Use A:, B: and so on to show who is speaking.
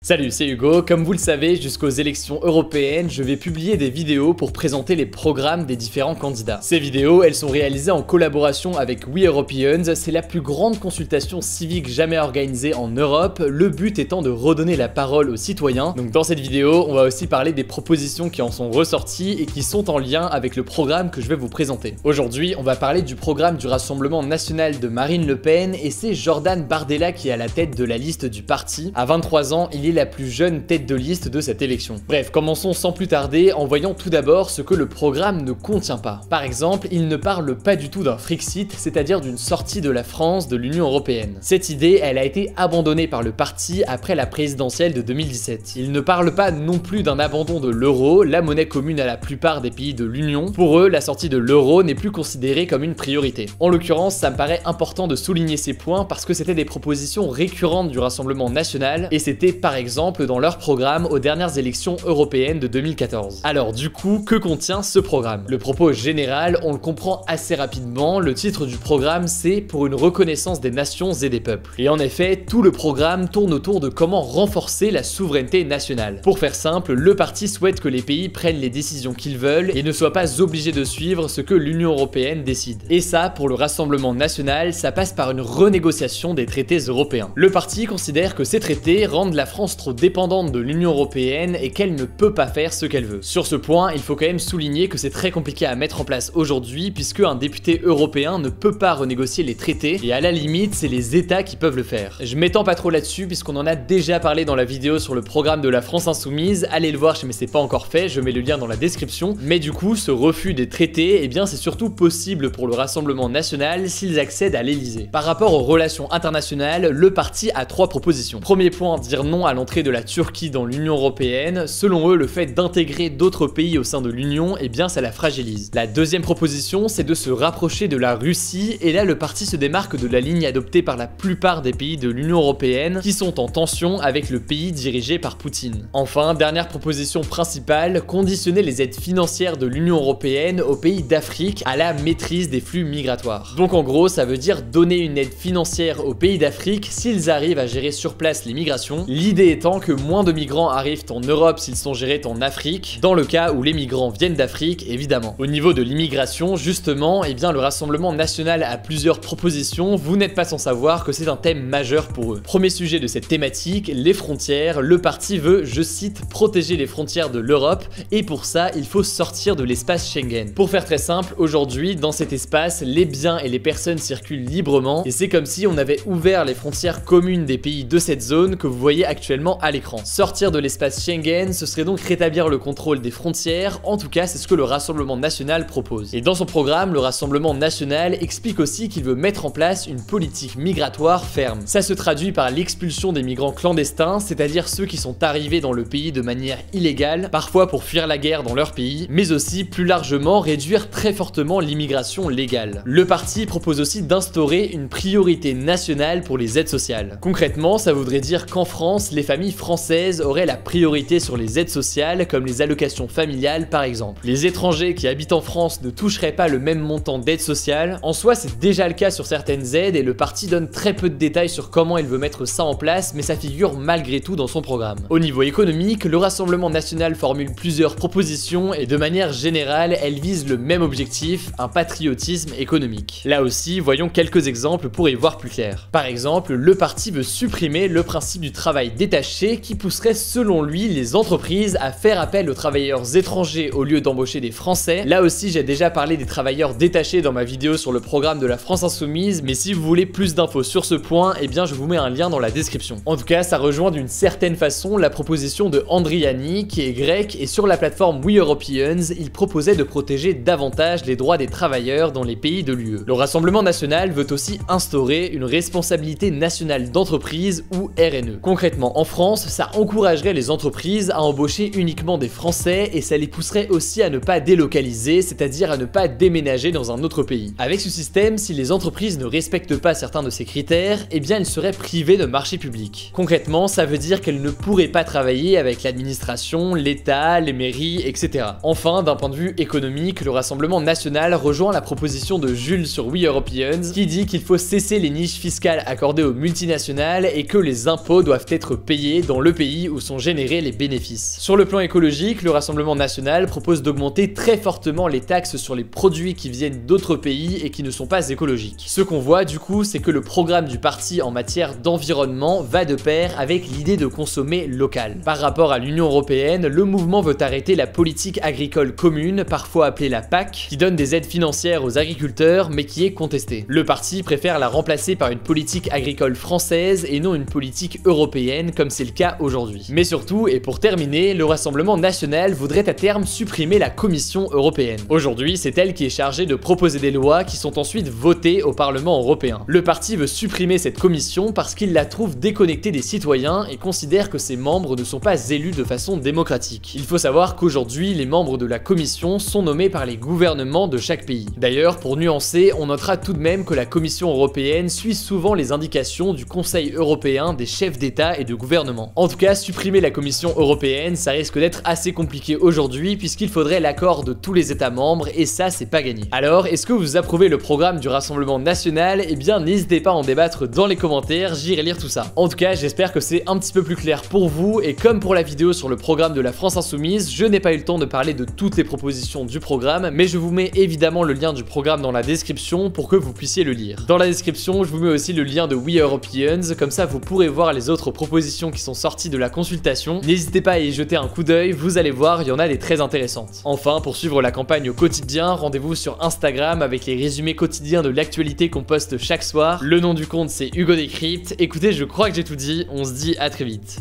A: Salut, c'est Hugo. Comme vous le savez, jusqu'aux élections européennes, je vais publier des vidéos pour présenter les programmes des différents candidats. Ces vidéos, elles sont réalisées en collaboration avec We Europeans. C'est la plus grande consultation civique jamais organisée en Europe, le but étant de redonner la parole aux citoyens. Donc dans cette vidéo, on va aussi parler des propositions qui en sont ressorties et qui sont en lien avec le programme que je vais vous présenter. Aujourd'hui, on va parler du programme du Rassemblement national de Marine Le Pen et c'est Jordan Bardella qui est à la tête de la liste du parti. À 23 ans, il est la plus jeune tête de liste de cette élection. Bref, commençons sans plus tarder en voyant tout d'abord ce que le programme ne contient pas. Par exemple, il ne parle pas du tout d'un Frexit, c'est-à-dire d'une sortie de la France de l'Union européenne. Cette idée, elle a été abandonnée par le parti après la présidentielle de 2017. Il ne parle pas non plus d'un abandon de l'euro, la monnaie commune à la plupart des pays de l'Union. Pour eux, la sortie de l'euro n'est plus considérée comme une priorité. En l'occurrence, ça me paraît important de souligner ces points parce que c'était des propositions récurrentes du Rassemblement national et c'était par exemple dans leur programme aux dernières élections européennes de 2014. Alors du coup, que contient ce programme? Le propos général, on le comprend assez rapidement, le titre du programme c'est « Pour une reconnaissance des nations et des peuples ». Et en effet, tout le programme tourne autour de comment renforcer la souveraineté nationale. Pour faire simple, le parti souhaite que les pays prennent les décisions qu'ils veulent et ne soient pas obligés de suivre ce que l'Union européenne décide. Et ça, pour le Rassemblement national, ça passe par une renégociation des traités européens. Le parti considère que ces traités rendent la France trop dépendante de l'Union européenne et qu'elle ne peut pas faire ce qu'elle veut. Sur ce point, il faut quand même souligner que c'est très compliqué à mettre en place aujourd'hui puisque un député européen ne peut pas renégocier les traités et à la limite, c'est les États qui peuvent le faire. Je m'étends pas trop là-dessus puisqu'on en a déjà parlé dans la vidéo sur le programme de la France Insoumise, allez le voir mais c'est pas encore fait, je mets le lien dans la description. Mais du coup, ce refus des traités, eh bien c'est surtout possible pour le Rassemblement national s'ils accèdent à l'Elysée. Par rapport aux relations internationales, le parti a trois propositions. Premier point, dire non à l'entrée de la Turquie dans l'Union européenne. Selon eux, le fait d'intégrer d'autres pays au sein de l'Union, eh bien ça la fragilise. La deuxième proposition, c'est de se rapprocher de la Russie, et là le parti se démarque de la ligne adoptée par la plupart des pays de l'Union européenne qui sont en tension avec le pays dirigé par Poutine. Enfin, dernière proposition principale, conditionner les aides financières de l'Union européenne aux pays d'Afrique à la maîtrise des flux migratoires. Donc en gros, ça veut dire donner une aide financière aux pays d'Afrique s'ils arrivent à gérer sur place les migrations. L'idée étant que moins de migrants arrivent en Europe s'ils sont gérés en Afrique, dans le cas où les migrants viennent d'Afrique, évidemment. Au niveau de l'immigration, justement, eh bien le Rassemblement national a plusieurs propositions, vous n'êtes pas sans savoir que c'est un thème majeur pour eux. Premier sujet de cette thématique, les frontières. Le parti veut, je cite, protéger les frontières de l'Europe, et pour ça, il faut sortir de l'espace Schengen. Pour faire très simple, aujourd'hui, dans cet espace, les biens et les personnes circulent librement, et c'est comme si on avait ouvert les frontières communes des pays de cette zone que vous voyez actuellement à l'écran. Sortir de l'espace Schengen, ce serait donc rétablir le contrôle des frontières, en tout cas c'est ce que le Rassemblement national propose. Et dans son programme, le Rassemblement national explique aussi qu'il veut mettre en place une politique migratoire ferme. Ça se traduit par l'expulsion des migrants clandestins, c'est-à-dire ceux qui sont arrivés dans le pays de manière illégale, parfois pour fuir la guerre dans leur pays, mais aussi plus largement réduire très fortement l'immigration légale. Le parti propose aussi d'instaurer une priorité nationale pour les aides sociales. Concrètement, ça voudrait dire qu'en France, les familles françaises auraient la priorité sur les aides sociales comme les allocations familiales par exemple. Les étrangers qui habitent en France ne toucheraient pas le même montant d'aide sociale. En soi, c'est déjà le cas sur certaines aides et le parti donne très peu de détails sur comment il veut mettre ça en place, mais ça figure malgré tout dans son programme. Au niveau économique, le Rassemblement national formule plusieurs propositions et de manière générale, elles visent le même objectif, un patriotisme économique. Là aussi, voyons quelques exemples pour y voir plus clair. Par exemple, le parti veut supprimer le principe du travail détaché qui pousserait selon lui les entreprises à faire appel aux travailleurs étrangers au lieu d'embaucher des Français. Là aussi j'ai déjà parlé des travailleurs détachés dans ma vidéo sur le programme de la France Insoumise, mais si vous voulez plus d'infos sur ce point, eh bien je vous mets un lien dans la description. En tout cas ça rejoint d'une certaine façon la proposition de Andriani qui est grec et sur la plateforme We Europeans, il proposait de protéger davantage les droits des travailleurs dans les pays de l'UE. Le Rassemblement national veut aussi instaurer une responsabilité nationale d'entreprise ou RNE. Concrètement en France, ça encouragerait les entreprises à embaucher uniquement des Français et ça les pousserait aussi à ne pas délocaliser, c'est-à-dire à ne pas déménager dans un autre pays. Avec ce système, si les entreprises ne respectent pas certains de ces critères, eh bien elles seraient privées de marché public. Concrètement, ça veut dire qu'elles ne pourraient pas travailler avec l'administration, l'État, les mairies, etc. Enfin, d'un point de vue économique, le Rassemblement national rejoint la proposition de Jules sur We Europeans qui dit qu'il faut cesser les niches fiscales accordées aux multinationales et que les impôts doivent être payés payés dans le pays où sont générés les bénéfices. Sur le plan écologique, le Rassemblement national propose d'augmenter très fortement les taxes sur les produits qui viennent d'autres pays et qui ne sont pas écologiques. Ce qu'on voit du coup, c'est que le programme du parti en matière d'environnement va de pair avec l'idée de consommer local. Par rapport à l'Union européenne, le mouvement veut arrêter la politique agricole commune, parfois appelée la PAC, qui donne des aides financières aux agriculteurs mais qui est contestée. Le parti préfère la remplacer par une politique agricole française et non une politique européenne comme c'est le cas aujourd'hui. Mais surtout, et pour terminer, le Rassemblement national voudrait à terme supprimer la Commission européenne. Aujourd'hui, c'est elle qui est chargée de proposer des lois qui sont ensuite votées au Parlement européen. Le parti veut supprimer cette commission parce qu'il la trouve déconnectée des citoyens et considère que ses membres ne sont pas élus de façon démocratique. Il faut savoir qu'aujourd'hui, les membres de la commission sont nommés par les gouvernements de chaque pays. D'ailleurs, pour nuancer, on notera tout de même que la Commission européenne suit souvent les indications du Conseil européen des chefs d'État et de gouvernement. En tout cas, supprimer la Commission européenne, ça risque d'être assez compliqué aujourd'hui puisqu'il faudrait l'accord de tous les États membres et ça, c'est pas gagné. Alors, est-ce que vous approuvez le programme du Rassemblement national? Eh bien, n'hésitez pas à en débattre dans les commentaires, j'irai lire tout ça. En tout cas, j'espère que c'est un petit peu plus clair pour vous et comme pour la vidéo sur le programme de la France Insoumise, je n'ai pas eu le temps de parler de toutes les propositions du programme, mais je vous mets évidemment le lien du programme dans la description pour que vous puissiez le lire. Dans la description, je vous mets aussi le lien de We Europeans, comme ça vous pourrez voir les autres propositions qui sont sorties de la consultation. N'hésitez pas à y jeter un coup d'œil, vous allez voir, il y en a des très intéressantes. Enfin, pour suivre la campagne au quotidien, rendez-vous sur Instagram avec les résumés quotidiens de l'actualité qu'on poste chaque soir. Le nom du compte c'est Hugo Décrypte. Écoutez, je crois que j'ai tout dit, on se dit à très vite.